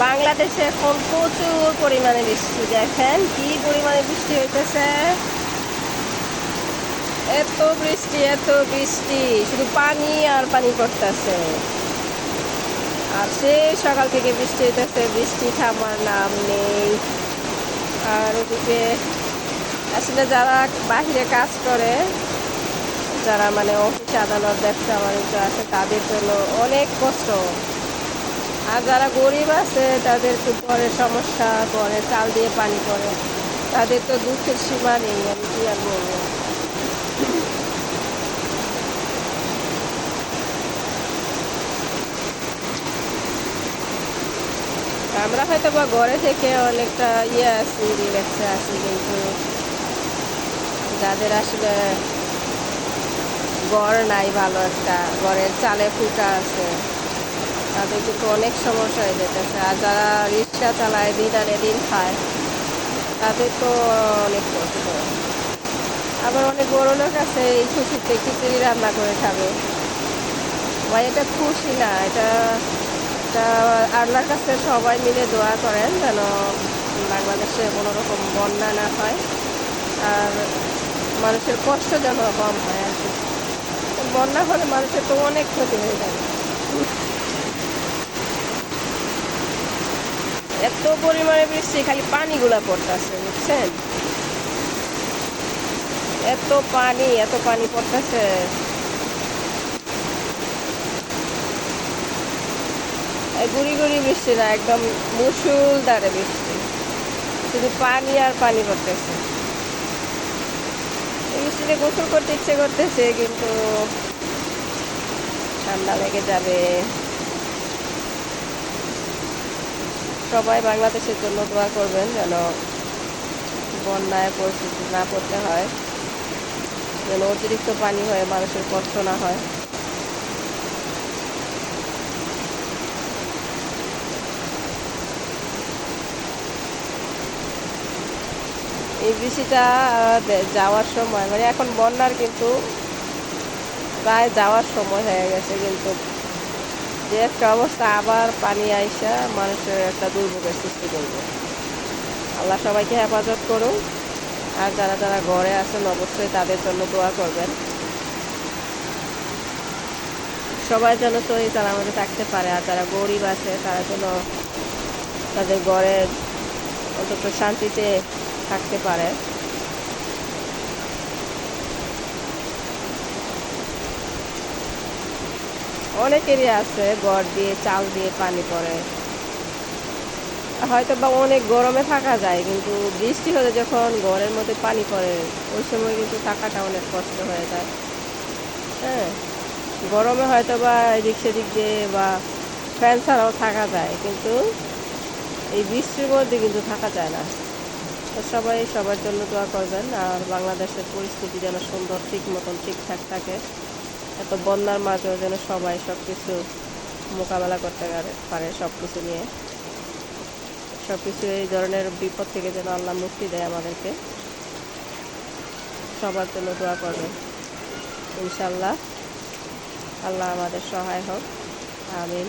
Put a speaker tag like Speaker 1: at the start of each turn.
Speaker 1: বাংলাদেশে এখন প্রচুর পরিমাণে বৃষ্টি, দেখেন কি পরিমাণে বৃষ্টি হইতেছে। এত বৃষ্টি এত বৃষ্টি, শুধু পানি আর পানি পড়তেছে। আর সেই সকাল থেকে বৃষ্টি হইতেছে, বৃষ্টি থামার নাম নেই। আর ওদিকে আসলে যারা বাহিরে কাজ করে, যারা মানে অফিস আদালত ব্যবসা বাণিজ্য আছে, তাদের জন্য অনেক কষ্ট। আর যারা গরিব আছে তাদের তো পরে সমস্যা, পরে চাল দিয়ে পানি পড়ে, তাদের তো দুঃখের সীমা নেই। আমি কি আর বলবো। আমরা হয়তো বা ঘরে থেকে অনেকটা আছি, রিল্যাক্সে আছি, কিন্তু যাদের আসলে ঘর নাই, ভালো একটা ঘরের চালে ফুটা আছে, তাদের কিন্তু অনেক সমস্যা হয়ে যেতেছে। আর যারা রিক্সা চালায়, দিন আনে দিন খায়, তাদের তো অনেক কষ্ট। আবার অনেক বড় লোক আছে এই খুশিতে খিচুড়ি রান্না করে খাবে। ভাই এটা খুশি না, এটা এটা আল্লাহর কাছে সবাই মিলে দোয়া করেন যেন বাংলাদেশে কোনো রকম বন্যা না হয়, আর মানুষের কষ্ট যেন কম হয় আর কি। বন্যা হলে মানুষের তো অনেক ক্ষতি হয়ে যাবে। এত পরিমাণে বৃষ্টি, খালি পানিগুলা পড়তেছে, বুঝছেন? এত পানি পড়তেছে। গুড়ি গুড়ি বৃষ্টি না, একদম মুষলধারে বৃষ্টি, শুধু পানি আর পানি পড়তেছে। এই বৃষ্টিতে গোসল করতে ইচ্ছে করতেছে, কিন্তু ঠান্ডা লেগে যাবে। সবাই বাংলাদেশের জন্য দোয়া করবেন যেন বন্যায় পরিস্থিতি না পড়তে হয়, যেন অতিরিক্ত পানি হয়ে মানুষের কষ্ট না হয়। এই বৃষ্টিটা যাওয়ার সময়, মানে এখন বন্যার কিন্তু প্রায় যাওয়ার সময় হয়ে গেছে, কিন্তু যে একটা অবস্থা, আবার পানি আইসা মানুষের একটা দুর্ভোগের সৃষ্টি করবে। আল্লাহ সবাইকে হেফাজত করুন। আর যারা যারা ঘরে আছেন অবশ্যই তাদের জন্য দোয়া করবেন, সবাই যেন সহি সালামতে থাকতে পারে। আর যারা গরিব আছে তারা যেন তাদের ঘরে অন্তত শান্তিতে থাকতে পারে। অনেকেরই আছে ঘর দিয়ে চাল দিয়ে পানি পড়ে, হয়তো বা অনেক গরমে থাকা যায়, কিন্তু বৃষ্টি হলে যখন ঘরের মধ্যে পানি পড়ে, ওই সময় কিন্তু থাকাটা অনেক কষ্ট হয়ে যায়। হ্যাঁ, গরমে হয়তো বা এদিক সেদিক দিয়ে বা ফ্যান ছাড়াও থাকা যায়, কিন্তু এই বৃষ্টির মধ্যে কিন্তু থাকা যায় না। তো সবাই সবার জন্য দোয়া করবেন, আর বাংলাদেশের পরিস্থিতি যেন সুন্দর ঠিক মতন ঠিকঠাক থাকে। এত বন্যার মাঝেও যেন সবাই সব কিছু মোকাবেলা করতে পারে, সব কিছু নিয়ে, সব কিছু এই ধরনের বিপদ থেকে যেন আল্লাহ মুক্তি দেয় আমাদেরকে। সবার জন্য দোয়া করবেন ইনশাল্লাহ। আল্লাহ আমাদের সহায় হোক। আমিন।